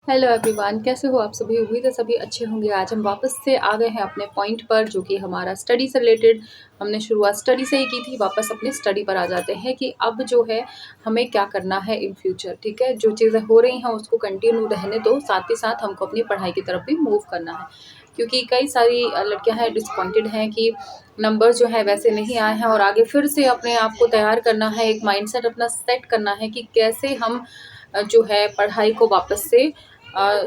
Hello everyone, कैसे हो आप सभी? उम्मीद है सभी अच्छे होंगे। आज हम वापस से आ गए हैं अपने पॉइंट पर, जो कि हमारा स्टडी से रिलेटेड। हमने शुरुआत स्टडी से ही की थी। वापस अपने स्टडी पर आ जाते हैं कि अब जो है हमें क्या करना है इन फ्यूचर। ठीक है, जो चीज़ें हो रही हैं उसको कंटिन्यू रहने दो, साथ ही साथ हमको अपनी पढ़ाई की तरफ भी मूव करना है। क्योंकि कई सारी लड़कियां हैं डिसअपॉइंटेड हैं कि नंबर जो है वैसे नहीं आए हैं, और आगे फिर से अपने आप को तैयार करना है, एक माइंडसेट अपना सेट करना है कि कैसे हम जो है पढ़ाई को वापस से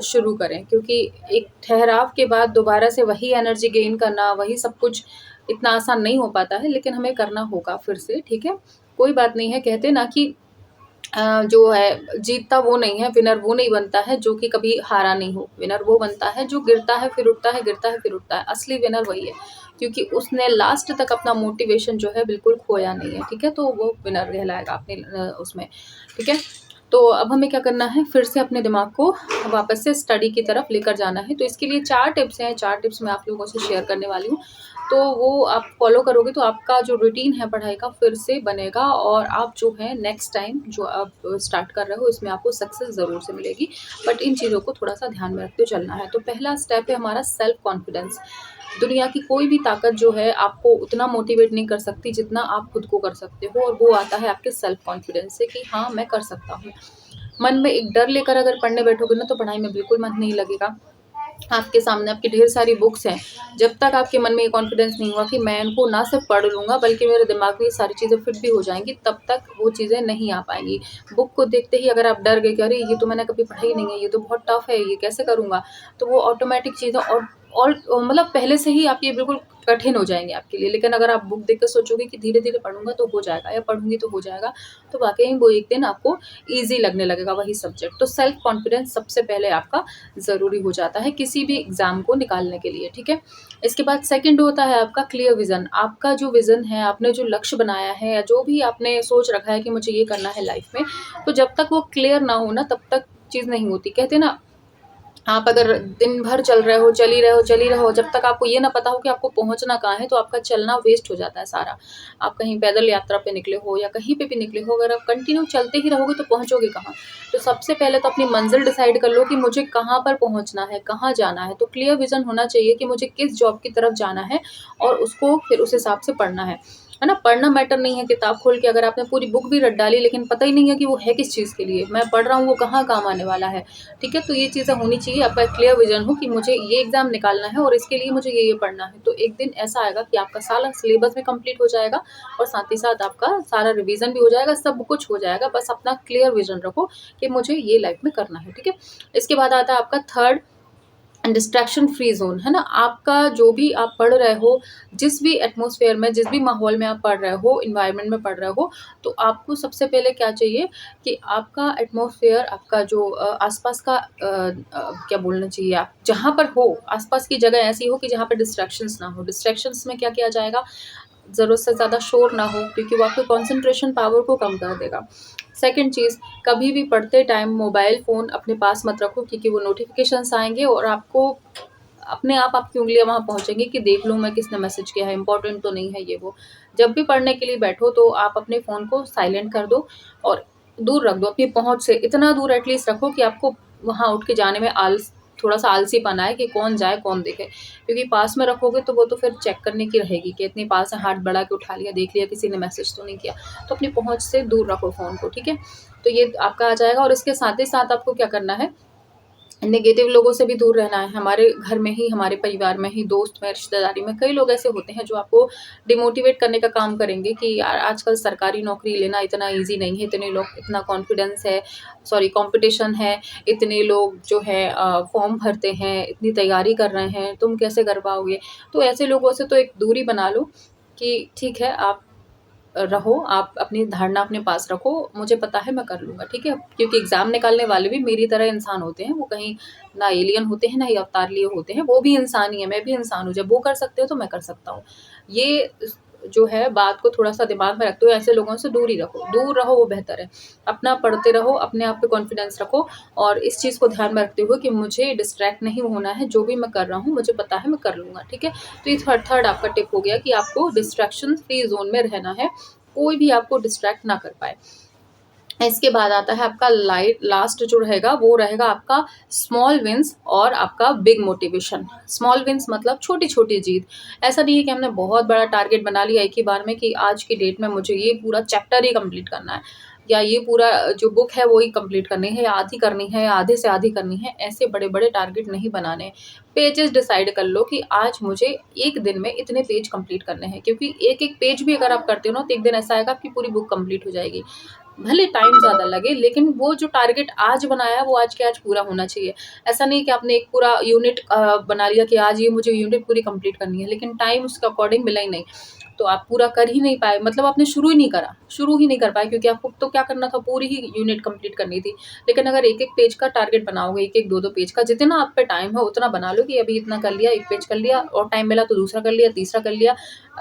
शुरू करें। क्योंकि एक ठहराव के बाद दोबारा से वही एनर्जी गेन करना, वही सब कुछ इतना आसान नहीं हो पाता है, लेकिन हमें करना होगा फिर से। ठीक है, कोई बात नहीं है। कहते ना कि जो है जीतता वो नहीं है, विनर वो नहीं बनता है जो कि कभी हारा नहीं हो। विनर वो बनता है जो गिरता है फिर उठता है, गिरता है फिर उठता है। असली विनर वही है, क्योंकि उसने लास्ट तक अपना मोटिवेशन जो है बिल्कुल खोया नहीं है। ठीक है, तो वो विनर कहलाएगा अपने उसमें। ठीक है, तो अब हमें क्या करना है, फिर से अपने दिमाग को वापस से स्टडी की तरफ लेकर जाना है। तो इसके लिए 4 टिप्स हैं, 4 टिप्स मैं आप लोगों से शेयर करने वाली हूँ। तो वो आप फॉलो करोगे तो आपका जो रूटीन है पढ़ाई का फिर से बनेगा, और आप जो है नेक्स्ट टाइम जो आप स्टार्ट कर रहे हो इसमें आपको सक्सेस ज़रूर से मिलेगी। बट इन चीज़ों को थोड़ा सा ध्यान में रखते चलना है। तो पहला स्टेप है हमारा सेल्फ कॉन्फिडेंस। दुनिया की कोई भी ताकत जो है आपको उतना मोटिवेट नहीं कर सकती जितना आप खुद को कर सकते हो, और वो आता है आपके सेल्फ कॉन्फिडेंस से कि हाँ, मैं कर सकता हूँ। मन में एक डर लेकर अगर पढ़ने बैठोगे ना, तो पढ़ाई में बिल्कुल मन नहीं लगेगा। आपके सामने आपकी ढेर सारी बुक्स हैं, जब तक आपके मन में ये कॉन्फिडेंस नहीं हुआ कि मैं इनको ना सिर्फ पढ़ लूँगा बल्कि मेरे दिमाग में ये सारी चीज़ें फिट भी हो जाएँगी, तब तक वो चीज़ें नहीं आ पाएँगी। बुक को देखते ही अगर आप डर गए कि अरे! ये तो मैंने कभी पढ़ा ही नहीं है, ये तो बहुत टफ है, ये कैसे करूँगा? तो वो ऑटोमेटिक चीज़ें और मतलब पहले से ही आपकी बिल्कुल कठिन हो जाएँगे आपके लिए। लेकिन अगर आप बुक देख के सोचोगे कि धीरे-धीरे पढ़ूँगा तो हो जाएगा, या पढ़ूँगी तो हो जाएगा, तो वाक़ई में वो एक दिन आपको ईज़ी लगने लगेगा वही सब्जेक्ट। तो सेल्फ कॉन्फिडेंस सबसे पहले आपका ज़रूरी हो जाता है किसी भी एग्ज़ाम को निकालने के लिए। ठीक है, इसके बाद सेकंड होता है आपका क्लियर विज़न। आपका जो विज़न है, आपने जो लक्ष्य बनाया है, या जो भी आपने सोच रखा है कि मुझे ये करना है लाइफ़ में, तो जब तक वो क्लियर ना हो ना, तब तक चीज़ नहीं होती। कहते हैं ना, आप अगर दिन भर चल रहे हो, चल ही रहे हो, चल ही रहे हो, जब तक आपको ये ना पता हो कि आपको पहुँचना कहाँ है, तो आपका चलना वेस्ट हो जाता है सारा। आप कहीं पैदल यात्रा पे निकले हो या कहीं पे भी निकले हो, अगर आप कंटिन्यू चलते ही रहोगे तो पहुँचोगे कहाँ? तो सबसे पहले तो अपनी मंज़िल डिसाइड कर लो कि मुझे कहाँ पर पहुँचना है, कहाँ जाना है। तो क्लियर विज़न होना चाहिए कि मुझे किस जॉब की तरफ जाना है, और उसको फिर उस हिसाब से पढ़ना है ना? पढ़ना मैटर नहीं है किताब खोल के अगर आपने पूरी बुक भी रट डाली, लेकिन पता ही नहीं है कि वो है किस चीज़ के लिए, मैं पढ़ रहा हूँ वो कहाँ काम आने वाला है। ठीक है, तो ये चीज़ें होनी चाहिए, आपका एक क्लियर विज़न हो कि मुझे ये एग्ज़ाम निकालना है और इसके लिए मुझे ये पढ़ना है। तो एक दिन ऐसा आएगा कि आपका सारा सिलेबस भी कंप्लीट हो जाएगा, और साथ ही साथ आपका सारा रिवीज़न भी हो जाएगा, सब कुछ हो जाएगा। बस अपना क्लियर विज़न रखो कि मुझे ये लाइफ़ में करना है। ठीक है? इसके बाद आता है आपका थर्ड, डिस्ट्रैक्शन फ्री ज़ोन, है ना? आपका जो भी आप पढ़ रहे हो, जिस भी एटमॉस्फेयर में, जिस भी माहौल में आप पढ़ रहे हो, एनवायरनमेंट में पढ़ रहे हो, तो आपको सबसे पहले क्या चाहिए कि आपका एटमॉस्फेयर, आपका जो आस-पास का क्या बोलना चाहिए, आप जहाँ पर हो, आस-पास की जगह ऐसी हो कि जहाँ पे डिस्ट्रैक्शंस ना हो। डिस्ट्रैक्शंस में क्या किया जाएगा, ज़रूरत से ज़्यादा शोर ना हो, क्योंकि वो आपकी कंसंट्रेशन पावर को कम कर देगा। सेकंड चीज़, कभी भी पढ़ते टाइम मोबाइल फ़ोन अपने पास मत रखो, क्योंकि वो नोटिफ़िकेशंस आएँगे और आपको अपने आप आपकी उँगलियाँ वहाँ पहुँचेंगी कि देख लूँ मैं किसने मैसेज किया है, इम्पोर्टेंट तो नहीं है ये वो। जब भी पढ़ने के लिए बैठो तो आप अपने फ़ोन को साइलेंट कर दो, और दूर रख दो, अपनी पहुँच से इतना दूर एटलीस्ट रखो कि आपको वहाँ उठ के जाने में थोड़ा-सा आलसीपन आए कि कौन जाए, कौन देखे। क्योंकि पास में रखोगे तो वो तो फिर चेक करने की रहेगी कि इतनी पास है, हाथ बढ़ा के उठा लिया, देख लिया किसी ने मैसेज तो नहीं किया। तो अपनी पहुँच से दूर रखो फ़ोन को, ठीक है? तो ये आपका आ जाएगा, और इसके साथ ही साथ आपको क्या करना है, नेगेटिव लोगों से भी दूर रहना है। हमारे घर में ही, हमारे परिवार में ही, दोस्त में, रिश्तेदारी में कई लोग ऐसे होते हैं जो आपको डिमोटिवेट करने का काम करेंगे कि यार आजकल सरकारी नौकरी लेना इतना ईज़ी नहीं है, इतने लोग, इतना कॉन्फिडेंस है, सॉरी कॉम्पिटिशन है, इतने लोग जो है फॉर्म भरते हैं, इतनी तैयारी कर रहे हैं, तुम कैसे कर पाओगे? तो ऐसे लोगों से तो एक दूरी बना लो कि ठीक है, आप रहो, आप अपनी धारणा अपने पास रखो, मुझे पता है मैं कर लूँगा, ठीक है? क्योंकि एग्ज़ाम निकालने वाले भी मेरी तरह इंसान होते हैं, वो कहीं ना एलियन होते हैं, ना ही अवतार लिए होते हैं, वो भी इंसान ही है, मैं भी इंसान हूँ, जब वो कर सकते हो तो मैं कर सकता हूँ। ये जो है बात को थोड़ा-सा दिमाग में रखते हुए ऐसे लोगों से दूर ही रखो, दूर रहो वो बेहतर है। अपना पढ़ते रहो, अपने आप पे कॉन्फिडेंस रखो, और इस चीज़ को ध्यान में रखते हुए कि मुझे डिस्ट्रैक्ट नहीं होना है, जो भी मैं कर रहा हूँ मुझे पता है मैं कर लूँगा, ठीक है? तो ये थर्ड आपका टिप हो गया कि आपको डिस्ट्रैक्शन फ्री ज़ोन में रहना है, कोई भी आपको डिस्ट्रैक्ट ना कर पाए। इसके बाद आता है आपका लास्ट जो रहेगा वो रहेगा आपका स्मॉल विन्स और आपका बिग मोटिवेशन। स्मॉल विन्स मतलब छोटी-छोटी जीत। ऐसा नहीं है कि हमने बहुत बड़ा टारगेट बना लिया एक ही बार में कि आज की डेट में मुझे ये पूरा चैप्टर ही कंप्लीट करना है या ये पूरा जो बुक है वो ही कंप्लीट करनी है या आधी करनी है या आधे से आधी करनी है। ऐसे बड़े-बड़े टारगेट नहीं बनाने। पेजेज़ डिसाइड कर लो कि आज मुझे 1 दिन में इतने पेज कंप्लीट करने हैं, क्योंकि एक-एक पेज भी अगर आप करते हो ना तो एक दिन ऐसा आएगा आपकी पूरी बुक कंप्लीट हो जाएगी। भले टाइम ज़्यादा लगे, लेकिन वो जो टारगेट आज बनाया है वो आज के आज पूरा होना चाहिए। ऐसा नहीं कि आपने एक पूरा यूनिट बना लिया कि आज ये मुझे यूनिट पूरी कंप्लीट करनी है, लेकिन टाइम उसके अकॉर्डिंग मिला ही नहीं, तो आप पूरा कर ही नहीं पाए, मतलब आपने शुरू ही नहीं कर पाए, क्योंकि आपको तो क्या करना था, पूरी ही यूनिट कंप्लीट करनी थी। लेकिन अगर एक-एक पेज का टारगेट बनाओगे, एक-एक 2-2 पेज का, जितना आप पे टाइम है उतना बना लो कि अभी इतना कर लिया, 1 पेज कर लिया और टाइम मिला तो दूसरा कर लिया, तीसरा कर लिया।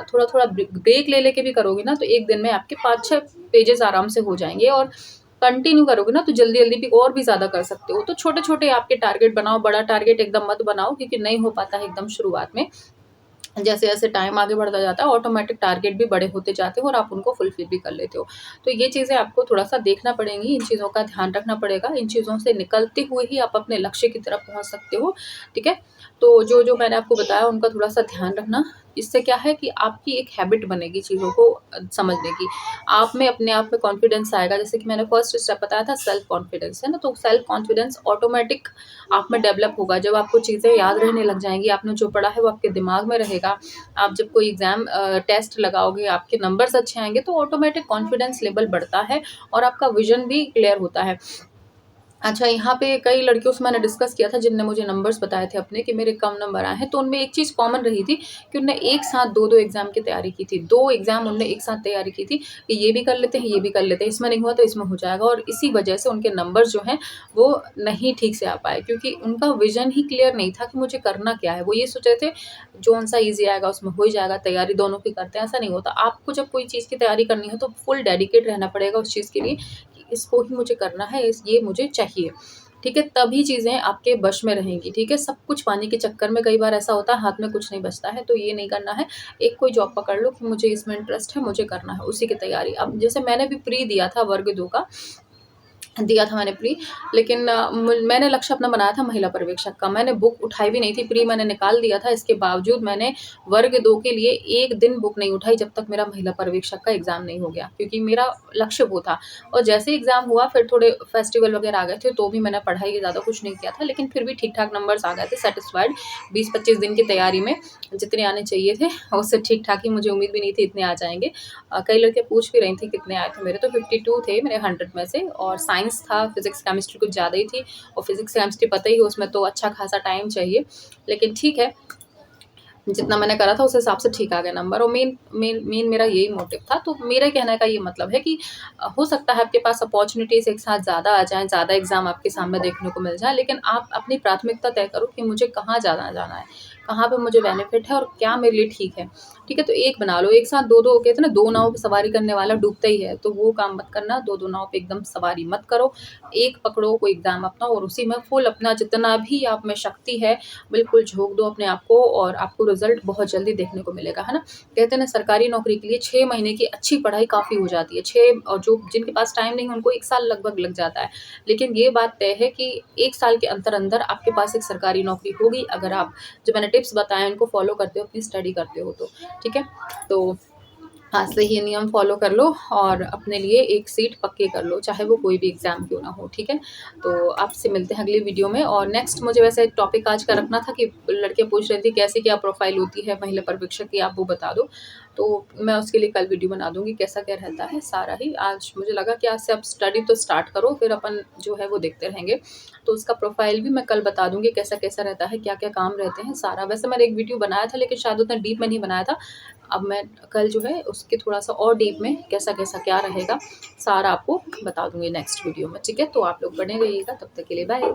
थोड़ा-थोड़ा ब्रेक ले लेके भी करोगे ना तो 1 दिन में आपके 5-6 पेजेज़ आराम से हो जाएँगे, और कंटिन्यू करोगे ना तो जल्दी-जल्दी भी और भी ज़्यादा कर सकते हो। तो छोटे-छोटे आपके टारगेट बनाओ, बड़ा टारगेट एकदम मत बनाओ, क्योंकि नहीं हो पाता है एकदम शुरुआत में। जैसे-जैसे टाइम आगे बढ़ता जाता है, ऑटोमेटिक टारगेट भी बड़े होते जाते हो और आप उनको फुलफिल भी कर लेते हो। तो ये चीज़ें आपको थोड़ा-सा देखना पड़ेंगी, इन चीज़ों का ध्यान रखना पड़ेगा। इन चीज़ों से निकलते हुए ही आप अपने लक्ष्य की तरफ पहुँच सकते हो, ठीक है? तो जो-जो मैंने आपको बताया उनका थोड़ा-सा ध्यान रखना। इससे क्या है कि आपकी एक हैबिट बनेगी चीज़ों को समझने की। आप में अपने आप में कॉन्फिडेंस आएगा, जैसे कि मैंने फर्स्ट स्टेप बताया था सेल्फ कॉन्फिडेंस, है ना? तो सेल्फ कॉन्फिडेंस ऑटोमेटिक आप में डेवलप होगा। जब आपको चीज़ें याद रहने लग जाएँगी, आपने जो पढ़ा है वो आपके दिमाग में रहेगा। आप जब कोई एग्ज़ाम टेस्ट लगाओगे, आपके नंबर्स अच्छे आएँगे तो ऑटोमेटिक कॉन्फिडेंस लेवल बढ़ता है और आपका विज़न भी क्लियर होता है। अच्छा, यहाँ पे कई लड़कियों से मैंने डिस्कस किया था जिनने मुझे नंबर्स बताए थे अपने कि मेरे कम नंबर आए हैं, तो उनमें एक चीज़ कॉमन रही थी कि उनने एक साथ 2-2 एग्ज़ाम की तैयारी की थी। 2 एग्ज़ाम उनने एक साथ तैयारी की थी कि ये भी कर लेते हैं, ये भी कर लेते हैं, इसमें नहीं हुआ तो इसमें हो जाएगा, और इसी वजह से उनके नंबर्स जो हैं वो नहीं ठीक से आ पाए, क्योंकि उनका विज़न ही क्लियर नहीं था कि मुझे करना क्या है। वो ये सोच रहे थे जौन-सा ईज़ी आएगा उसमें हो ही जाएगा, तैयारी दोनों की करते हैं, ऐसा नहीं होता। आपको जब कोई चीज़ की तैयारी करनी है तो फुल डेडिकेट रहना पड़ेगा उस चीज़ के लिए कि इसको ही मुझे करना है, ये मुझे चाहिए। ठीक है? तभी चीज़ें आपके वश में रहेंगी, ठीक है? सब कुछ पाने के चक्कर में कई बार ऐसा होता है हाथ में कुछ नहीं बचता है, तो ये नहीं करना है। एक कोई जॉब पकड़ लो कि मुझे इसमें इंटरेस्ट है, मुझे करना है, उसी की तैयारी। अब जैसे मैंने भी प्री दिया था वर्ग 2 का, दिया था मैंने प्री, लेकिन मैंने लक्ष्य अपना बनाया था महिला पर्यवेक्षक का। मैंने बुक उठाई भी नहीं थी, प्री मैंने निकाल दिया था, इसके बावजूद मैंने वर्ग 2 के लिए 1 दिन बुक नहीं उठाई जब तक मेरा महिला पर्यवेक्षक का एग्ज़ाम नहीं हो गया, क्योंकि मेरा लक्ष्य वो था। और जैसे ही एग्ज़ाम हुआ फिर थोड़े फेस्टिवल वगैरह आ गए थे, तो भी मैंने पढ़ाई ज़्यादा कुछ नहीं किया था, लेकिन फिर भी ठीक-ठाक नंबर्स आ गए थे, सैटिस्फाइड। 20-25 दिन की तैयारी में जितने आने चाहिए थे, उससे ठीक-ठाक ही, मुझे उम्मीद भी नहीं थी इतने आ जाएँगे। कई लड़कियाँ पूछ भी रही थी कितने आए थे मेरे, तो 52 थे मेरे 100 में से, और साइंस था, फिज़िक्स, केमिस्ट्री कुछ ज़्यादा ही थी, और फिज़िक्स, केमिस्ट्री पता ही है उसमें तो अच्छा खासा टाइम चाहिए। लेकिन ठीक है, जितना मैंने करा था उस हिसाब से ठीक आ गए नंबर, और मेन मेन मेन मेरा यही मोटिव था। तो मेरे कहने का ये मतलब है कि हो सकता है आपके पास अपॉर्च्युनिटीज़ एक साथ ज़्यादा आ जाएँ, ज़्यादा एग्ज़ाम आपके सामने देखने को मिल जाए, लेकिन आप अपनी प्राथमिकता तय करो कि मुझे कहाँ ज़्यादा जाना है, कहाँ पे मुझे बेनिफिट है और क्या मेरे लिए ठीक है। ठीक है? तो एक बना लो, एक साथ 2-2, कहते हैं ना 2 नाव पे सवारी करने वाला डूबता ही है, तो वो काम मत करना, 2-2 नाव पे एकदम सवारी मत करो। एक पकड़ो कोई एग्ज़ाम अपना और उसी में फुल अपना जितना भी आप में शक्ति है बिल्कुल झोंक दो अपने आप को, और आपको रिज़ल्ट बहुत जल्दी देखने को मिलेगा, है ना? कहते हैं ना सरकारी नौकरी के लिए 6 महीने की अच्छी पढ़ाई काफ़ी हो जाती है। 6, और जो जिनके पास टाइम नहीं है उनको 1 साल लगभग लग जाता है। लेकिन ये बात तय है कि 1 साल के अंदर-अंदर आपके पास एक सरकारी नौकरी होगी, अगर आप जो मैंने टिप्स बताए हैं उनको फ़ॉलो करते हो, अपनी स्टडी करते हो तो, ठीक है? तो आज से ही नियम फ़ॉलो कर लो और अपने लिए एक सीट पक्की कर लो, चाहे वो कोई भी एग्ज़ाम क्यों ना हो, ठीक है? तो आपसे मिलते हैं अगली वीडियो में, और नेक्स्ट मुझे वैसे टॉपिक आज का रखना था कि लड़कियाँ पूछ रही थी कैसे क्या प्रोफ़ाइल होती है महिला पर्यवेक्षक की, आप वो बता दो। तो मैं उसके लिए कल वीडियो बना दूँगी कैसा क्या रहता है सारा ही। आज मुझे लगा कि आज से आप स्टडी तो स्टार्ट करो, फिर अपन जो है वो देखते रहेंगे। तो उसका प्रोफ़ाइल भी मैं कल बता दूँगी कैसा-कैसा रहता है, क्या-क्या काम रहते हैं सारा। वैसे मैंने एक वीडियो बनाया था लेकिन शायद उतना डीप में नहीं बनाया था। अब मैं कल जो है उसके थोड़ा-सा और डीप में कैसा-कैसा क्या रहेगा, सारा आपको बता दूँगी नेक्स्ट वीडियो में, ठीक है? तो आप लोग बने रहिएगा, तब तक के लिए बाय।